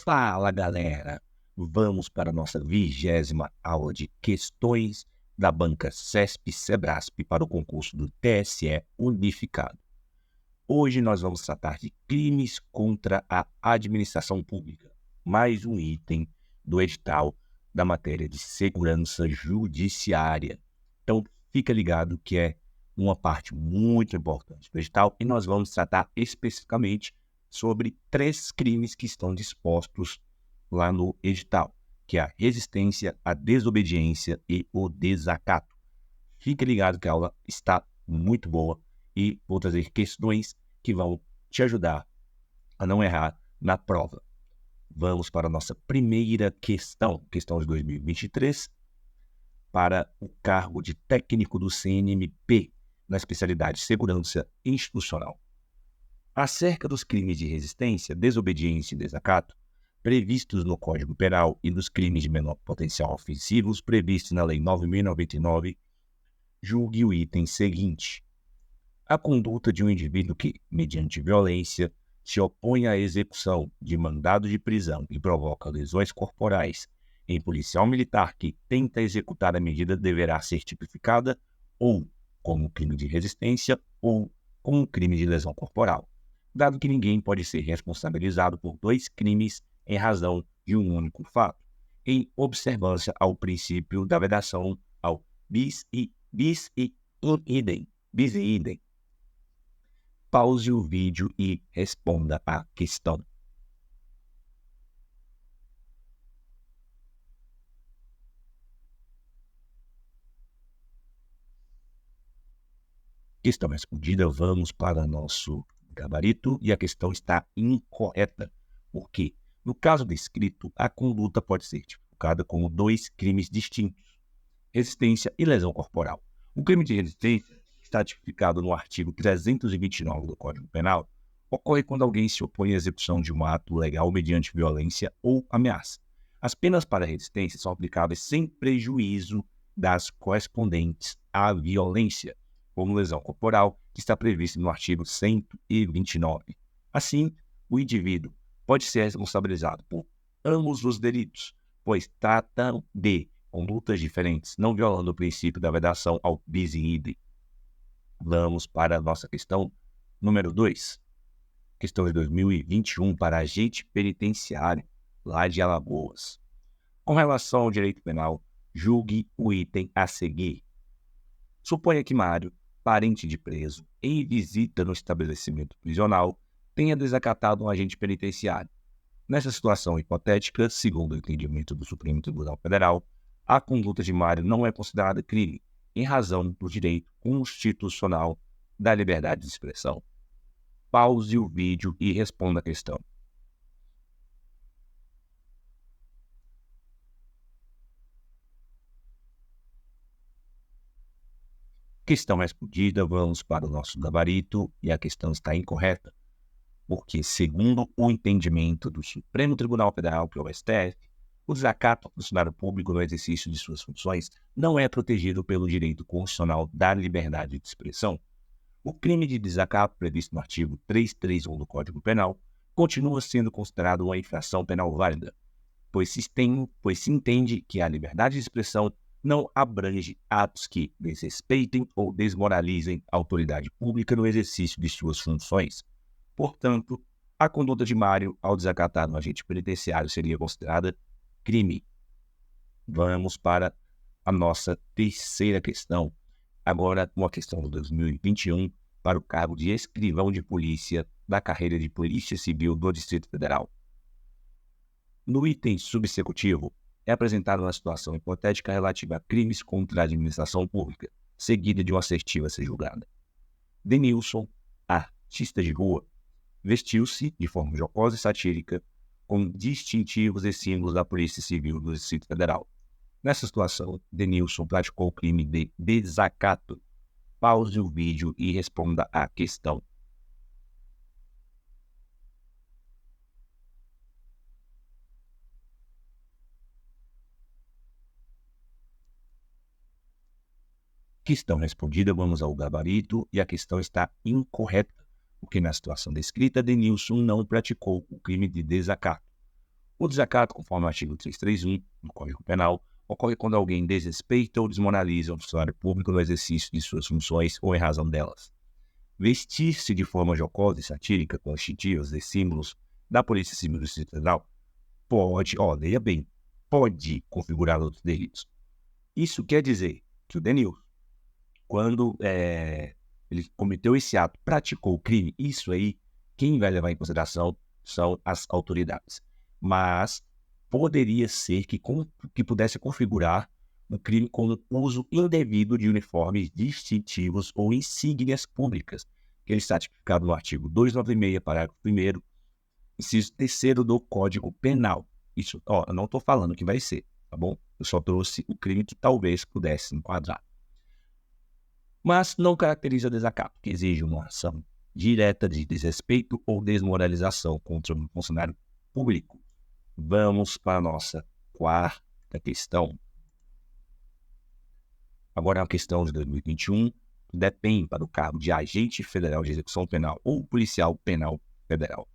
Fala, galera! Vamos para a nossa 20ª aula de questões da banca CESP-CEBRASP para o concurso do TSE Unificado. Hoje nós vamos tratar de crimes contra a administração pública, mais um item do edital da matéria de segurança judiciária. Então, fica ligado que é uma parte muito importante do edital e nós vamos tratar especificamente sobre 3 crimes que estão dispostos lá no edital, que é a resistência, a desobediência e o desacato. Fique ligado que a aula está muito boa e vou trazer questões que vão te ajudar a não errar na prova. Vamos para a nossa primeira questão de 2023, para o cargo de técnico do CNMP, na especialidade Segurança Institucional. Acerca dos crimes de resistência, desobediência e desacato, previstos no Código Penal e dos crimes de menor potencial ofensivos previstos na Lei 9.099, julgue o item seguinte: a conduta de um indivíduo que, mediante violência, se opõe à execução de mandado de prisão e provoca lesões corporais em policial militar que tenta executar a medida deverá ser tipificada ou como crime de resistência ou como crime de lesão corporal, dado que ninguém pode ser responsabilizado por 2 crimes em razão de um único fato, em observância ao princípio da vedação ao bis e idem. Pause o vídeo e responda a questão. Questão respondida, vamos para nosso gabarito e a questão está incorreta. Por quê? No caso descrito, a conduta pode ser tipificada como 2 crimes distintos: resistência e lesão corporal. O crime de resistência está tipificado no artigo 329 do Código Penal. Ocorre quando alguém se opõe à execução de um ato legal mediante violência ou ameaça. As penas para resistência são aplicáveis sem prejuízo das correspondentes à violência, como lesão corporal, que está previsto no artigo 129. Assim, o indivíduo pode ser responsabilizado por ambos os delitos, pois tratam de condutas diferentes, não violando o princípio da vedação ao bis in idem. Vamos para a nossa questão número 2. Questão de 2021 para agente penitenciário, lá de Alagoas. Com relação ao direito penal, julgue o item a seguir. Suponha que Mário, parente de preso, em visita no estabelecimento prisional, tenha desacatado um agente penitenciário. Nessa situação hipotética, segundo o entendimento do Supremo Tribunal Federal, a conduta de Mário não é considerada crime, em razão do direito constitucional da liberdade de expressão. Pause o vídeo e responda a questão. Questão respondida, vamos para o nosso gabarito e a questão está incorreta, porque, segundo o entendimento do Supremo Tribunal Federal, que é o STF, o desacato ao funcionário público no exercício de suas funções não é protegido pelo direito constitucional da liberdade de expressão. O crime de desacato previsto no artigo 331 do Código Penal continua sendo considerado uma infração penal válida, pois se entende que a liberdade de expressão não abrange atos que desrespeitem ou desmoralizem a autoridade pública no exercício de suas funções. Portanto, a conduta de Mário ao desacatar um agente penitenciário seria considerada crime. Vamos para a nossa terceira questão. Agora, uma questão de 2021 para o cargo de escrivão de polícia da carreira de Polícia Civil do Distrito Federal. No item subsecutivo, é apresentada uma situação hipotética relativa a crimes contra a administração pública, seguida de uma assertiva a ser julgada. Denilson, artista de rua, vestiu-se de forma jocosa e satírica com distintivos e símbolos da Polícia Civil do Distrito Federal. Nessa situação, Denilson praticou o crime de desacato. Pause o vídeo e responda à questão. Questão respondida, vamos ao gabarito e a questão está incorreta, porque na situação descrita, Denilson não praticou o crime de desacato. O desacato, conforme o artigo 331 do Código Penal, ocorre quando alguém desrespeita ou desmoraliza um funcionário público no exercício de suas funções ou em razão delas. Vestir-se de forma jocosa e satírica com os distintivos e símbolos da Polícia Civil do Distrito Federal pode, leia bem, pode configurar outros delitos. Isso quer dizer que o Denilson, quando ele cometeu esse ato, praticou o crime, isso aí, quem vai levar em consideração são as autoridades. Mas poderia ser que pudesse configurar um crime com uso indevido de uniformes distintivos ou insígnias públicas, que ele está tipificado no artigo 296, parágrafo 1º, inciso 3º do Código Penal. Isso, eu não estou falando que vai ser, tá bom? Eu só trouxe o crime que talvez pudesse enquadrar. Mas não caracteriza desacato, que exige uma ação direta de desrespeito ou desmoralização contra um funcionário público. Vamos para a nossa quarta questão. Agora é uma questão de 2021, depende para o cargo de agente federal de execução penal ou policial penal federal.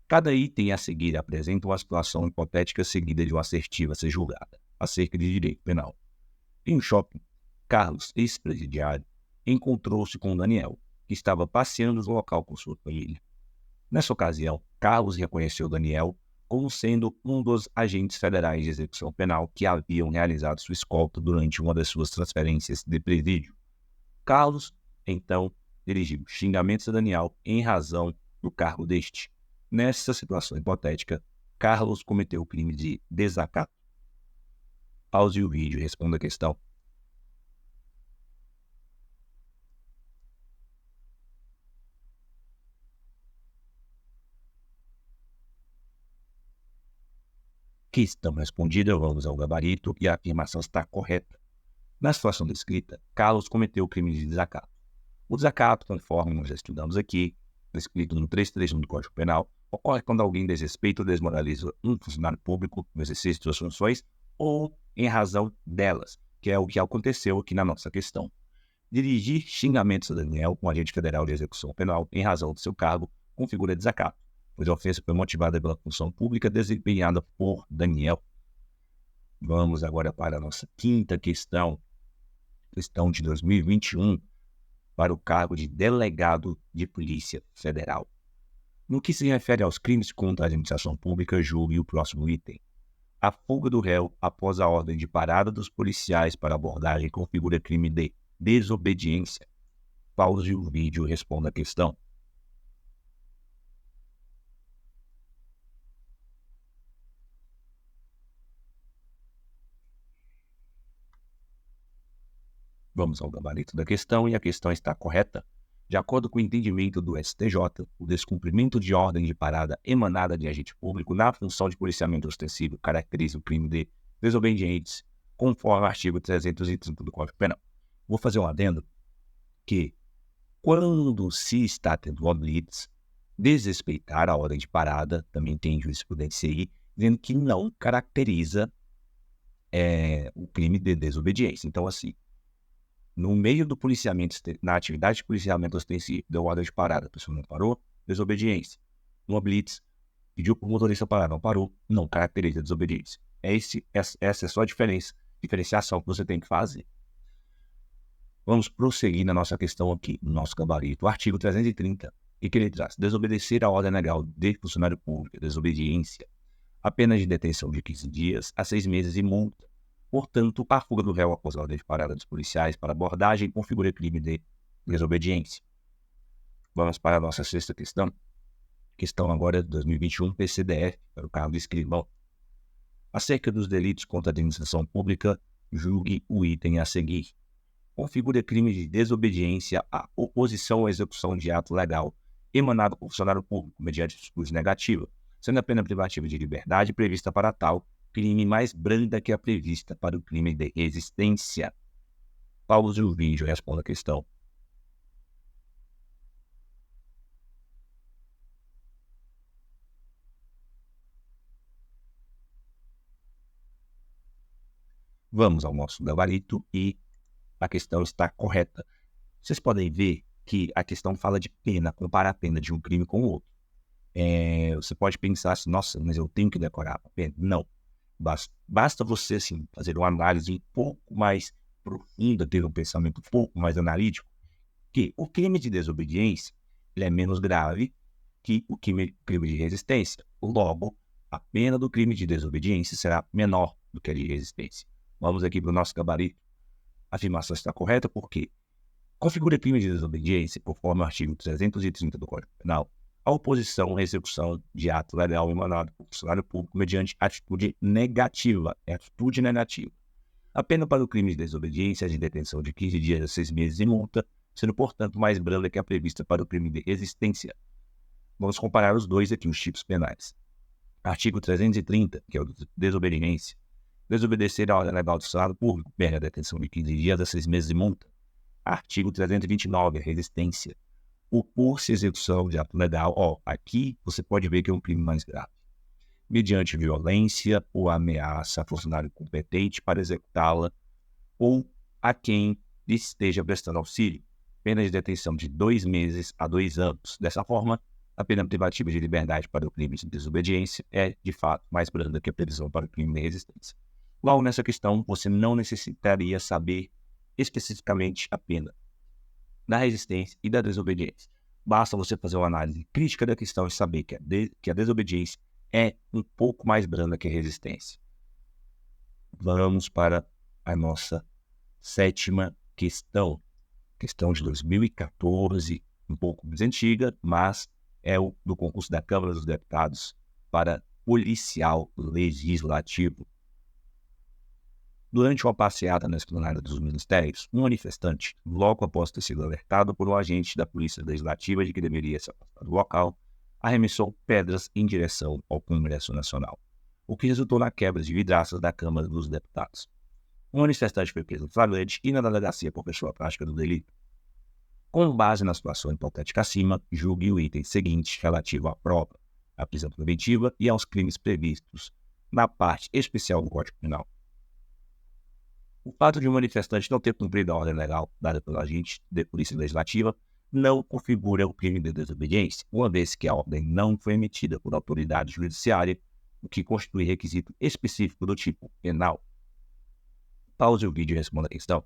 Cada item a seguir apresenta uma situação hipotética seguida de uma assertiva a ser julgada, acerca de direito penal. Em um shopping, Carlos, ex-presidiário, encontrou-se com Daniel, que estava passeando no local com sua família. Nessa ocasião, Carlos reconheceu Daniel como sendo um dos agentes federais de execução penal que haviam realizado sua escolta durante uma das suas transferências de presídio. Carlos, então, dirigiu xingamentos a Daniel em razão do cargo deste. Nessa situação hipotética, Carlos cometeu o crime de desacato. Pause o vídeo e responda a questão. Questão respondida, vamos ao gabarito e a afirmação está correta. Na situação descrita, Carlos cometeu o crime de desacato. O desacato, conforme nós já estudamos aqui, descrito no 331 do Código Penal, ocorre quando alguém desrespeita ou desmoraliza um funcionário público no exercício de suas funções ou em razão delas, que é o que aconteceu aqui na nossa questão. Dirigir xingamentos a Daniel, um agente federal de execução penal, em razão do seu cargo, configura desacato, pois a ofensa foi motivada pela função pública desempenhada por Daniel. Vamos agora para a nossa quinta questão, questão de 2021, para o cargo de delegado de Polícia Federal. No que se refere aos crimes contra a administração pública, julgue o próximo item. A fuga do réu após a ordem de parada dos policiais para abordagem configura crime de desobediência. Pause o vídeo e responda a questão. Vamos ao gabarito da questão e a questão está correta. De acordo com o entendimento do STJ, o descumprimento de ordem de parada emanada de agente público na função de policiamento ostensivo caracteriza o crime de desobedientes, conforme o artigo 330 do Código Penal. Vou fazer um adendo que, quando se está tendo uma blitz, desrespeitar a ordem de parada, também tem jurisprudência aí, dizendo que não caracteriza o crime de desobediência. Então, assim, no meio do policiamento, na atividade de policiamento ostensivo, deu ordem de parada, a pessoa não parou, desobediência. Numa blitz, pediu para o motorista parar, não parou, não caracteriza desobediência. Essa é só a diferenciação que você tem que fazer. Vamos prosseguir na nossa questão aqui, no nosso gabarito. O artigo 330, que ele traz: desobedecer a ordem legal de funcionário público, desobediência, a pena de detenção de 15 dias a 6 meses e multa. Portanto, a fuga do réu após a ordem de parada dos policiais para abordagem configura crime de desobediência. Vamos para a nossa sexta questão. Questão agora de 2021, PCDF, para o cargo de escrivão. Acerca dos delitos contra a administração pública, julgue o item a seguir. Configura crime de desobediência à oposição à execução de ato legal emanado por funcionário público mediante discurso negativa, sendo a pena privativa de liberdade prevista para tal crime mais branda que a prevista para o crime de resistência. Pause o vídeo e responda a questão. Vamos ao nosso gabarito e a questão está correta. Vocês podem ver que a questão fala de pena, compara a pena de um crime com o outro. Você pode pensar assim, nossa, mas eu tenho que decorar. Não. Basta você assim, fazer uma análise um pouco mais profunda, ter um pensamento um pouco mais analítico, que o crime de desobediência ele é menos grave que o crime de resistência. Logo, a pena do crime de desobediência será menor do que a de resistência. Vamos aqui para o nosso gabarito. A afirmação está correta porque configura crime de desobediência, conforme o artigo 330 do Código Penal, a oposição ou execução de ato legal emanado por funcionário público mediante atitude negativa. É atitude negativa. A pena para o crime de desobediência é de detenção de 15 dias a 6 meses e multa, sendo, portanto, mais branda que a prevista para o crime de resistência. Vamos comparar os dois aqui, os tipos penais. Artigo 330, que é o de desobediência. Desobedecer a ordem legal do funcionário público, pena detenção de 15 dias a 6 meses e multa. Artigo 329, resistência. Opor-se à execução de ato legal. Aqui você pode ver que é um crime mais grave. Mediante violência ou ameaça a funcionário competente para executá-la ou a quem lhe esteja prestando auxílio. Pena de detenção de 2 meses a 2 anos. Dessa forma, a pena privativa de liberdade para o crime de desobediência é, de fato, mais branda que a previsão para o crime de resistência. Logo, nessa questão, você não necessitaria saber especificamente a pena da resistência e da desobediência. Basta você fazer uma análise crítica da questão e saber que a desobediência é um pouco mais branda que a resistência. Vamos para a nossa 7ª questão. Questão de 2014, um pouco mais antiga, mas é o do concurso da Câmara dos Deputados para policial legislativo. Durante uma passeata na esplanada dos ministérios, um manifestante, logo após ter sido alertado por um agente da Polícia Legislativa de que deveria se afastar do local, arremessou pedras em direção ao Congresso Nacional, o que resultou na quebra de vidraças da Câmara dos Deputados. O manifestante foi preso em flagrante e na delegacia confessou a prática do delito. Com base na situação hipotética acima, julgue o item seguinte relativo à prova, à prisão preventiva e aos crimes previstos na parte especial do Código Penal. O fato de um manifestante não ter cumprido a ordem legal dada pelo agente de polícia legislativa não configura o crime de desobediência, uma vez que a ordem não foi emitida por autoridade judiciária, o que constitui requisito específico do tipo penal. Pause o vídeo e responda a questão.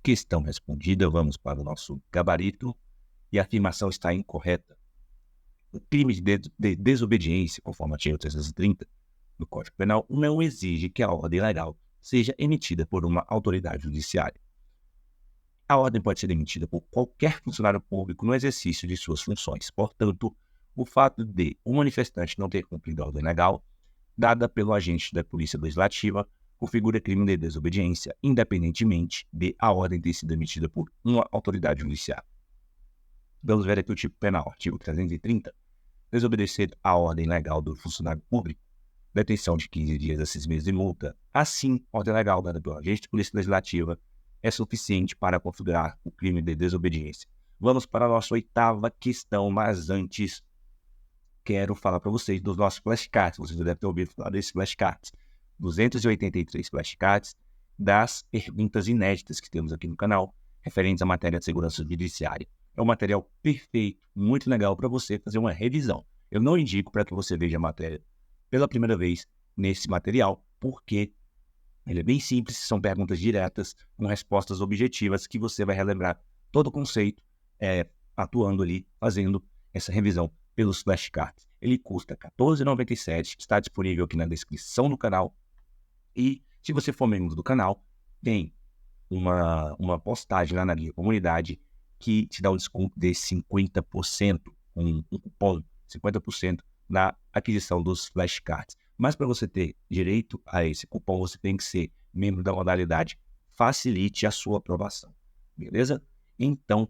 Questão respondida, vamos para o nosso gabarito. E a afirmação está incorreta. O crime de desobediência, conforme o artigo 330 do Código Penal, não exige que a ordem legal seja emitida por uma autoridade judiciária. A ordem pode ser emitida por qualquer funcionário público no exercício de suas funções. Portanto, o fato de o manifestante não ter cumprido a ordem legal, dada pelo agente da Polícia Legislativa, configura crime de desobediência, independentemente de a ordem ter sido emitida por uma autoridade judiciária. Vamos ver aqui o tipo penal, artigo 330. Desobedecer a ordem legal do funcionário público, detenção de 15 dias a 6 meses de multa. Assim, a ordem legal dada pelo agente de polícia legislativa é suficiente para configurar o crime de desobediência. Vamos para a nossa 8ª questão, mas antes quero falar para vocês dos nossos flashcards. Vocês já devem ter ouvido falar desses flashcards. 283 flashcards das perguntas inéditas que temos aqui no canal, referentes à matéria de segurança judiciária. É um material perfeito, muito legal para você fazer uma revisão. Eu não indico para que você veja a matéria pela primeira vez nesse material, porque ele é bem simples, são perguntas diretas, com respostas objetivas, que você vai relembrar todo o conceito, atuando ali, fazendo essa revisão pelos flashcards. Ele custa R$ 14,97, está disponível aqui na descrição do canal. E se você for membro do canal, tem uma postagem lá na minha comunidade que te dá um desconto de 50%, um cupom 50% na aquisição dos flashcards. Mas para você ter direito a esse cupom, você tem que ser membro da modalidade Facilite a sua aprovação. Beleza? Então,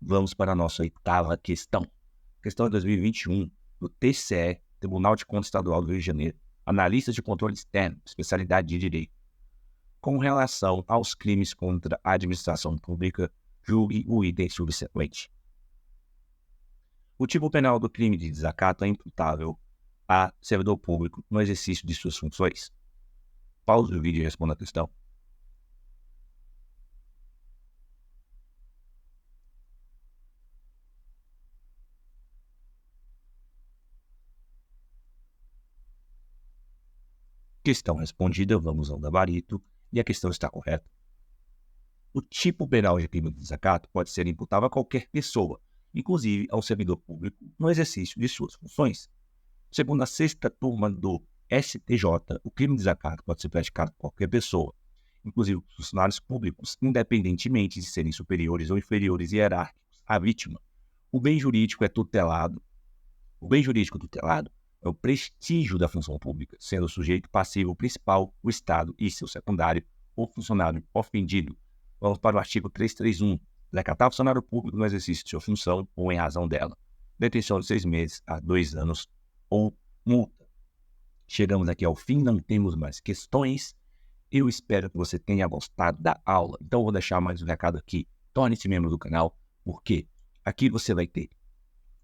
vamos para a nossa 8ª questão. Questão de 2021, do TCE, Tribunal de Contas Estadual do Rio de Janeiro, analista de controle externo, especialidade de direito. Com relação aos crimes contra a administração pública, julgue o item subsequente. O tipo penal do crime de desacato é imputável a servidor público no exercício de suas funções. pause o vídeo e responda a questão. Questão respondida, vamos ao gabarito, e a questão está correta. O tipo penal de crime de desacato pode ser imputável a qualquer pessoa, inclusive ao servidor público, no exercício de suas funções. Segundo a sexta turma do STJ, o crime de desacato pode ser praticado por qualquer pessoa, inclusive funcionários públicos, independentemente de serem superiores ou inferiores hierárquicos à vítima. O bem jurídico é tutelado. O bem jurídico tutelado é o prestígio da função pública, sendo o sujeito passivo principal o Estado e seu secundário, o funcionário ofendido. Vamos para o artigo 331. Desacatar o funcionário público no exercício de sua função ou em razão dela. Detenção de 6 meses a 2 anos ou multa. Chegamos aqui ao fim, não temos mais questões. Eu espero que você tenha gostado da aula. Então, eu vou deixar mais um recado aqui. Torne-se membro do canal, porque aqui você vai ter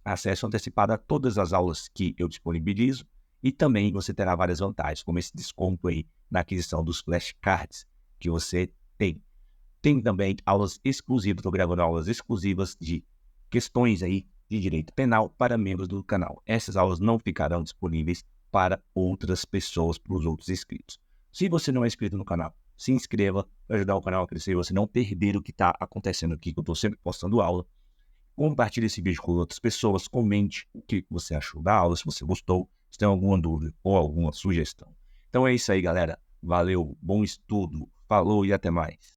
acesso antecipado a todas as aulas que eu disponibilizo e também você terá várias vantagens, como esse desconto aí na aquisição dos flashcards que você tem. Tem também aulas exclusivas, estou gravando aulas exclusivas de questões aí de direito penal para membros do canal. Essas aulas não ficarão disponíveis para outras pessoas, para os outros inscritos. Se você não é inscrito no canal, se inscreva para ajudar o canal a crescer e você não perder o que está acontecendo aqui, que eu estou sempre postando aula. Compartilhe esse vídeo com outras pessoas, comente o que você achou da aula, se você gostou, se tem alguma dúvida ou alguma sugestão. Então é isso aí, galera. Valeu, bom estudo, falou e até mais.